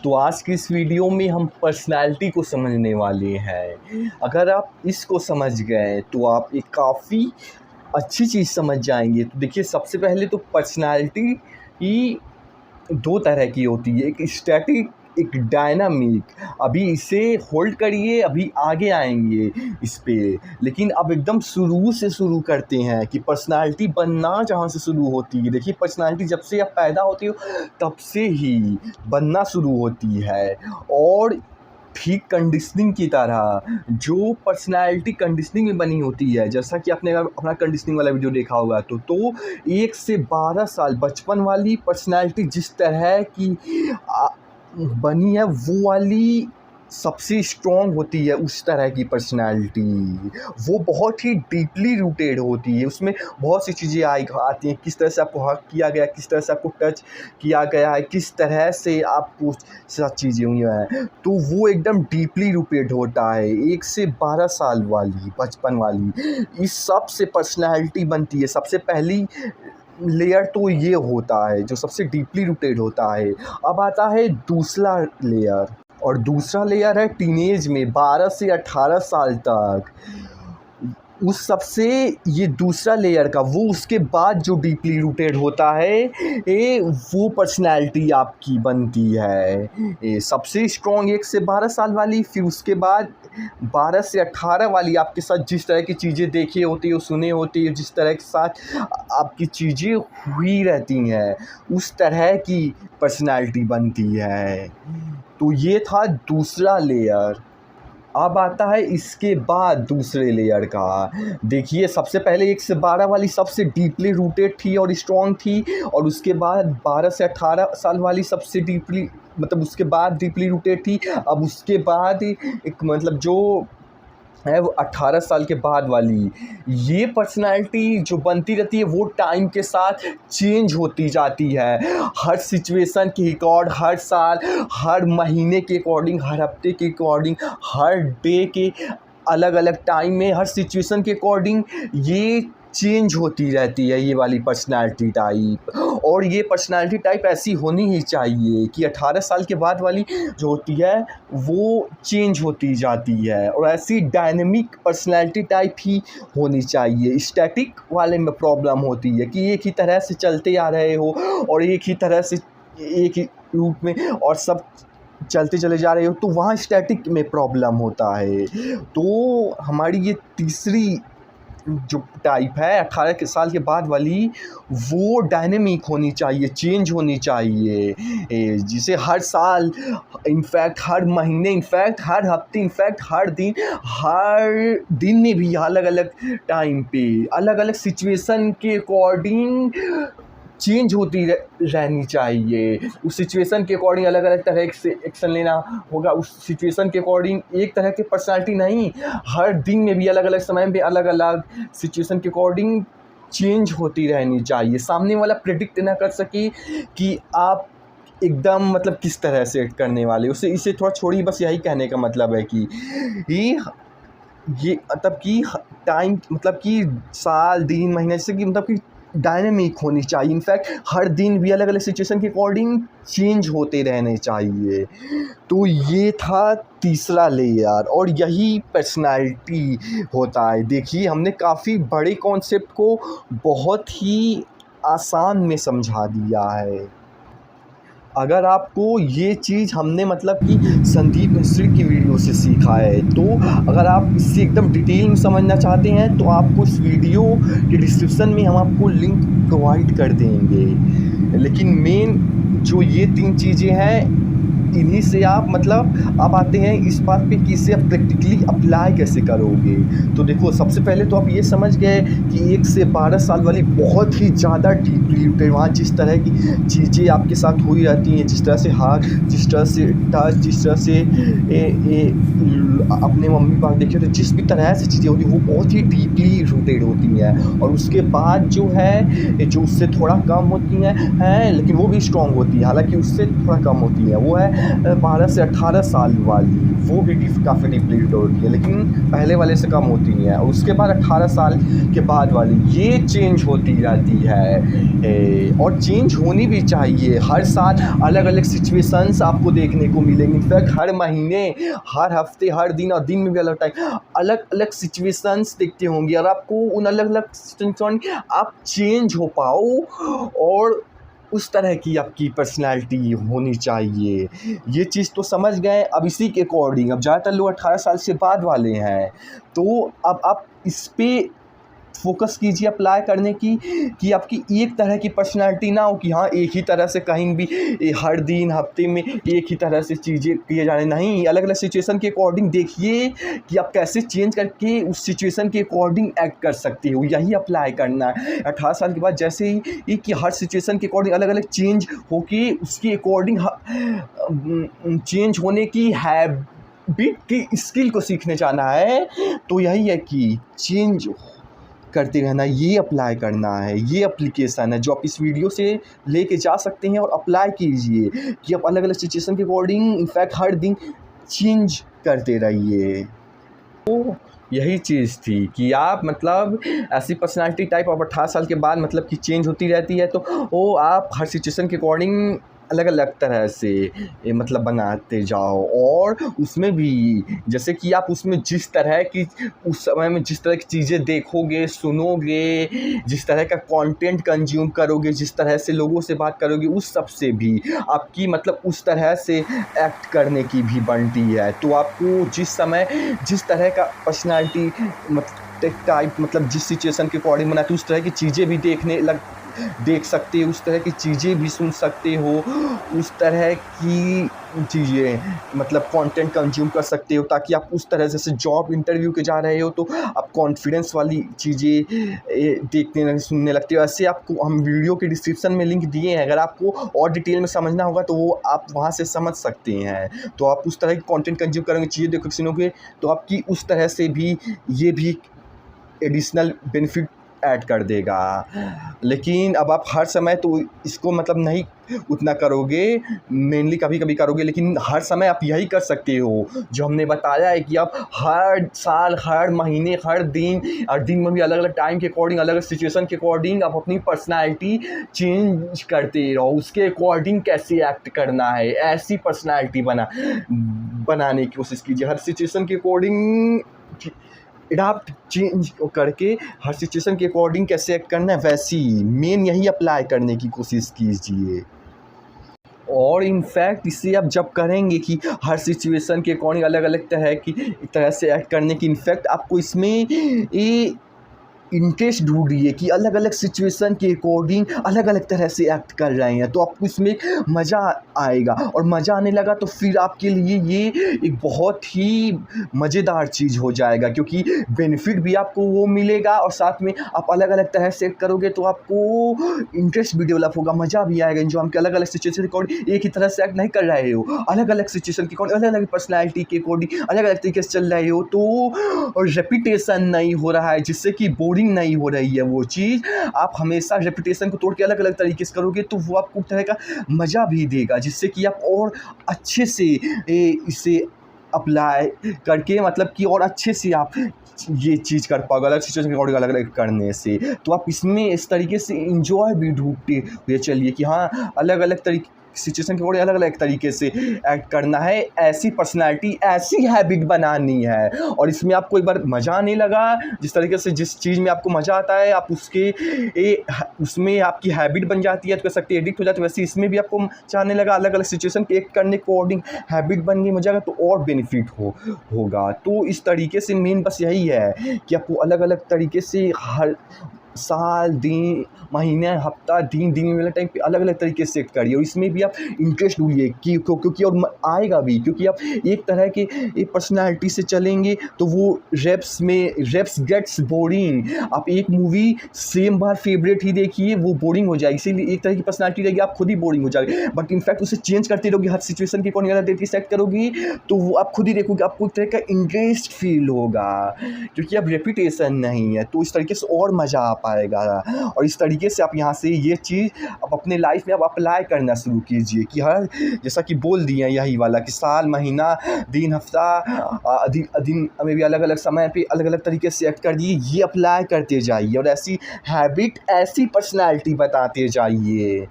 तो आज की इस वीडियो में हम पर्सनैलिटी को समझने वाले हैं। अगर आप इसको समझ गए तो आप एक काफ़ी अच्छी चीज़ समझ जाएंगे। तो देखिए, सबसे पहले तो पर्सनैलिटी ही दो तरह की होती है, एक स्टैटिक, एक डायनामिक। अभी इसे होल्ड करिए, अभी आगे आएंगे इस पे। लेकिन अब एकदम शुरू से शुरू करते हैं कि पर्सनालिटी बनना जहाँ से शुरू होती है। देखिए, पर्सनालिटी जब से आप पैदा होती हो तब से ही बनना शुरू होती है। और ठीक कंडीशनिंग की तरह जो पर्सनालिटी कंडीशनिंग में बनी होती है, जैसा कि आपने अगर अपना कंडीशनिंग वाला वीडियो देखा होगा तो 1 से 12 साल बचपन वाली पर्सनालिटी जिस तरह की बनी है वो वाली सबसे स्ट्रॉन्ग होती है। उस तरह की पर्सनालिटी वो बहुत ही डीपली रूटेड होती है। उसमें बहुत सी चीज़ें आती हैं, किस तरह से आपको हक किया गया, किस तरह से आपको टच किया गया है, किस तरह से आपको सब चीज़ें हुई हैं, तो वो एकदम डीपली रूटेड होता है। 1 से 12 साल वाली बचपन वाली इस सब से पर्सनालिटी बनती है। सबसे पहली लेयर तो ये होता है जो सबसे डीपली रूटेड होता है। अब आता है दूसरा लेयर, और दूसरा लेयर है टीनेज में 12 से 18 साल तक। उस सबसे ये दूसरा लेयर का वो उसके बाद जो डीपली रूटेड होता है वो पर्सनैलिटी आपकी बनती है। सबसे स्ट्रॉन्ग 1 से 12 साल वाली, फिर उसके बाद 12 से 18 वाली आपके साथ जिस तरह की चीज़ें देखी होती है, सुनी होती है, जिस तरह के साथ आपकी चीज़ें हुई रहती हैं, उस तरह की पर्सनैलिटी बनती है। तो ये था दूसरा लेयर। अब आता है इसके बाद दूसरे लेयर का। देखिए, सबसे पहले 1 से 12 वाली सबसे डीपली रूटेड थी और स्ट्रॉन्ग थी, और उसके बाद 12 से 18 साल वाली सबसे डीपली उसके बाद डीपली रूटेड थी। अब उसके बाद एक जो है वो 18 साल के बाद वाली। ये पर्सनैलिटी जो बनती रहती है वो टाइम के साथ चेंज होती जाती है। हर सिचुएशन के अकॉर्ड, हर साल, हर महीने के अकॉर्डिंग, हर हफ्ते के अकॉर्डिंग, हर डे के अलग अलग टाइम में, हर सिचुएशन के अकॉर्डिंग ये चेंज होती रहती है, ये वाली पर्सनैलिटी टाइप। और ये पर्सनैलिटी टाइप ऐसी होनी ही चाहिए कि 18 साल के बाद वाली जो होती है वो चेंज होती जाती है। और ऐसी डायनेमिक पर्सनैलिटी टाइप ही होनी चाहिए। स्टैटिक वाले में प्रॉब्लम होती है कि एक ही तरह से चलते आ रहे हो और एक ही तरह से एक ही रूट में और सब चलते चले जा रहे हो, तो वहाँ स्टैटिक में प्रॉब्लम होता है। तो हमारी ये तीसरी जो टाइप है 18 के साल के बाद वाली, वो डायनेमिक होनी चाहिए, चेंज होनी चाहिए। जिसे हर साल, इनफैक्ट हर महीने, इनफैक्ट हर हफ्ते, इनफैक्ट हर दिन में भी अलग अलग टाइम पे अलग अलग सिचुएशन के अकॉर्डिंग चेंज होती रहनी चाहिए। उस सिचुएशन के अकॉर्डिंग अलग अलग तरह से एक्शन लेना होगा। उस सिचुएशन के अकॉर्डिंग एक तरह की पर्सनालिटी नहीं, हर दिन में भी अलग अलग समय में अलग अलग सिचुएशन के अकॉर्डिंग चेंज होती रहनी चाहिए। सामने वाला प्रेडिक्ट ना कर सके कि आप एकदम किस तरह से एक्ट करने वाले, उसे इसे थोड़ा छोड़िए। बस यही कहने का मतलब है कि ये कि टाइम कि साल, दिन, महीने से कि डायनेमिक होनी चाहिए। इनफैक्ट हर दिन भी अलग अलग सिचुएशन के अकॉर्डिंग चेंज होते रहने चाहिए। तो ये था तीसरा लेयर, और यही पर्सनालिटी होता है। देखिए, हमने काफ़ी बड़े कॉन्सेप्ट को बहुत ही आसान में समझा दिया है। अगर आपको ये चीज़ हमने कि संदीप मिस्त्री की वीडियो से सीखा है, तो अगर आप इससे एकदम डिटेल में समझना चाहते हैं तो आपको इस वीडियो के डिस्क्रिप्शन में हम आपको लिंक प्रोवाइड कर देंगे। लेकिन मेन जो ये 3 चीज़ें हैं, इन्हीं से आप आते हैं इस बात पे कि इसे आप प्रैक्टिकली अप्लाई कैसे करोगे। तो देखो, सबसे पहले तो आप ये समझ गए कि 1 से 12 साल वाली बहुत ही ज़्यादा डीपली रूटेड, वहाँ जिस तरह की चीज़ें आपके साथ हुई रहती हैं, जिस तरह से हाथ, जिस तरह से टच, जिस तरह से अपने मम्मी पापा देखे तो जिस भी तरह से चीज़ें होती हैं वो बहुत ही डीपली रूटेड होती हैं। और उसके बाद जो है, जो उससे थोड़ा कम होती हैं लेकिन वो भी स्ट्रॉन्ग होती है, हालांकि उससे थोड़ा कम होती है, वो है 12 से 18 साल वाली, वो भी काफ़ी डिप्लीट होती है, लेकिन पहले वाले से कम होती है। और उसके बाद 18 साल के बाद वाली ये चेंज होती जाती है, और चेंज होनी भी चाहिए। हर साल अलग अलग सिचुएशंस आपको देखने को मिलेंगे। इनफैक्ट हर महीने, हर हफ्ते, हर दिन, और दिन में भी अलग टाइम अलग अलग सिचुएशंस देखते होंगे, और आपको उन अलग अलग सिचुएशन आप चेंज हो पाओ, और उस तरह की आपकी पर्सनैलिटी होनी चाहिए। ये चीज़ तो समझ गए। अब इसी के अकॉर्डिंग अब ज़्यादातर लोग 18 साल से बाद वाले हैं, तो अब आप इस पे फ़ोकस कीजिए अप्लाई करने की, कि आपकी एक तरह की पर्सनैलिटी ना हो कि हाँ एक ही तरह से कहीं भी हर दिन हफ्ते में एक ही तरह से चीज़ें किए जा रहे। नहीं, अलग अलग सिचुएशन के अकॉर्डिंग देखिए कि आप कैसे चेंज करके उस सिचुएशन के अकॉर्डिंग एक्ट कर सकते हो, यही अप्लाई करना है। 18 साल के बाद जैसे ही कि हर सिचुएशन के अकॉर्डिंग अलग अलग चेंज होके उसके अकॉर्डिंग चेंज होने की हैबिट की स्किल को सीखने जाना है, तो यही है कि चेंज करते रहना, ये अप्लाई करना है। ये एप्लीकेशन है जो आप इस वीडियो से लेके जा सकते हैं और अप्लाई कीजिए कि आप अलग अलग सिचुएशन के अकॉर्डिंग इनफैक्ट हर दिन चेंज करते रहिए। तो यही चीज़ थी कि आप मतलब ऐसी पर्सनालिटी टाइप आप 18 साल के बाद मतलब कि चेंज होती रहती है, तो वो आप हर सिचुएशन के अकॉर्डिंग अलग अलग तरह से मतलब बनाते जाओ। और उसमें भी जैसे कि आप उसमें जिस तरह की उस समय में जिस तरह की चीज़ें देखोगे, सुनोगे, जिस तरह का कंटेंट कंज्यूम करोगे, जिस तरह से लोगों से बात करोगे, उस सब से भी आपकी मतलब उस तरह से एक्ट करने की भी बनती है। तो आपको जिस समय जिस तरह का पर्सनालिटी टाइप मतलब जिस सिचुएशन के अकॉर्डिंग बनाते उस तरह की चीज़ें भी देख सकते हो, उस तरह की चीज़ें भी सुन सकते हो, उस तरह की चीज़ें मतलब कंटेंट कंज्यूम कर सकते हो, ताकि आप उस तरह जैसे जॉब इंटरव्यू के जा रहे हो तो आप कॉन्फिडेंस वाली चीज़ें देखने सुनने लगते हो। ऐसे आपको हम वीडियो के डिस्क्रिप्शन में लिंक दिए हैं, अगर आपको और डिटेल में समझना होगा तो वो आप वहाँ से समझ सकते हैं। तो आप उस तरह की कंटेंट कंज्यूम करेंगे, चीज़ें देखो सुनोगे, तो आपकी उस तरह से भी ये भी एडिशनल बेनिफिट ऐड कर देगा। लेकिन अब आप हर समय तो इसको मतलब नहीं उतना करोगे, मेनली कभी कभी करोगे, लेकिन हर समय आप यही कर सकते हो जो हमने बताया है कि आप हर साल, हर महीने, हर दिन, और दिन में भी अलग अलग टाइम के अकॉर्डिंग, अलग अलग सिचुएशन के अकॉर्डिंग आप अपनी पर्सनालिटी चेंज करते रहो। उसके अकॉर्डिंग कैसे एक्ट करना है, ऐसी पर्सनालिटी बनाने की कोशिश कीजिए। हर सिचुएशन के अकॉर्डिंग एडाप्ट चेंज करके हर सिचुएशन के अकॉर्डिंग कैसे एक्ट करना है, वैसी मेन यही अप्लाई करने की कोशिश कीजिए। और इनफैक्ट इसे आप जब करेंगे कि हर सिचुएशन के अकॉर्डिंग अलग अलग तरह से एक्ट करने की, इनफैक्ट आपको इसमें ये इंटरेस्ट ढूंढिए कि अलग अलग सिचुएशन के अकॉर्डिंग अलग अलग तरह से एक्ट कर रहे हैं, तो आपको इसमें मज़ा आएगा। और मज़ा आने लगा तो फिर आपके लिए ये एक बहुत ही मज़ेदार चीज़ हो जाएगा, क्योंकि बेनिफिट भी आपको वो मिलेगा, और साथ में आप अलग अलग तरह से एक्ट करोगे तो आपको इंटरेस्ट भी डेवलप होगा, मज़ा भी आएगा। जो हम अलग अलग सिचुएशन के अकॉर्डिंग एक ही तरह से एक्ट नहीं कर रहे हो, अलग अलग सिचुएशन के अकॉर्डिंग, अलग अलग पर्सनैलिटी के अकॉर्डिंग अलग अलग तरीके से चल रहे हो, तो रेपिटेशन नहीं हो रहा है, जिससे कि नहीं हो रही है वो चीज़। आप हमेशा रेपुटेशन को तोड़ के अलग अलग तरीके से करोगे तो वो आपको तरह का मज़ा भी देगा, जिससे कि आप और अच्छे से इसे अप्लाई करके मतलब कि और अच्छे से आप ये चीज़ कर पाओगे अलग सिचुएशन के अकॉर्डिंग अलग अलग करने से। तो आप इसमें इस तरीके से इंजॉय भी ढूंढते हुए चलिए कि हाँ अलग अलग तरीके सिचुएशन के अकॉर्डिंग अलग अलग तरीके से एक्ट करना है, ऐसी पर्सनैलिटी, ऐसी हैबिट बनानी है। और इसमें आपको एक बार मज़ा आने लगा, जिस तरीके से जिस चीज़ में आपको मज़ा आता है आप उसमें आपकी हैबिट बन जाती है, तो कह सकते हैं एडिक्ट हो जाती है। वैसे इसमें भी आपको चाहने लगा अलग अलग सिचुएशन के एक्ट करने के अकॉर्डिंग हैबिट बन गई, मज़ा आएगा तो और बेनिफिट होगा। तो इस तरीके से मेन बस यही है कि आपको अलग अलग तरीके से हर साल, दिन, महीने, हफ्ता, दिन वाले टाइम पे अलग अलग तरीके से एक्ट करिए। और इसमें भी आप इंटरेस्ट ढूंढिए क्योंकि और आएगा भी, क्योंकि आप एक तरह के एक पर्सनालिटी से चलेंगे तो वो रेप्स गेट्स बोरिंग। आप एक मूवी सेम बार फेवरेट ही देखिए, वो बोरिंग हो जाएगी। इसीलिए एक तरह की पर्सनालिटी रहेगी, आप खुद ही बोरिंग हो जाएगी। बट इनफैक्ट उसे चेंज करते रहोगे, हर सिचुएशन के अकॉर्डिंग अलग तरीके से एक्ट करोगी, तो वो आप खुद ही देखोगे, आपको एक तरह का इंटरेस्ट फील होगा, क्योंकि अब रेपुटेशन नहीं है। तो इस तरीके से और मज़ा आ पाएगा। और इस तरीके से आप यहाँ से ये चीज़ आप अपने लाइफ में आप अप्लाई करना शुरू कीजिए कि हर जैसा कि बोल दिए यही वाला कि साल, महीना, दिन, हफ्ता, दिन में भी अलग अलग समय पे अलग अलग तरीके से एक्ट कर दिए, ये अप्लाई करते जाइए और ऐसी हैबिट, ऐसी पर्सनैलिटी बताते जाइए।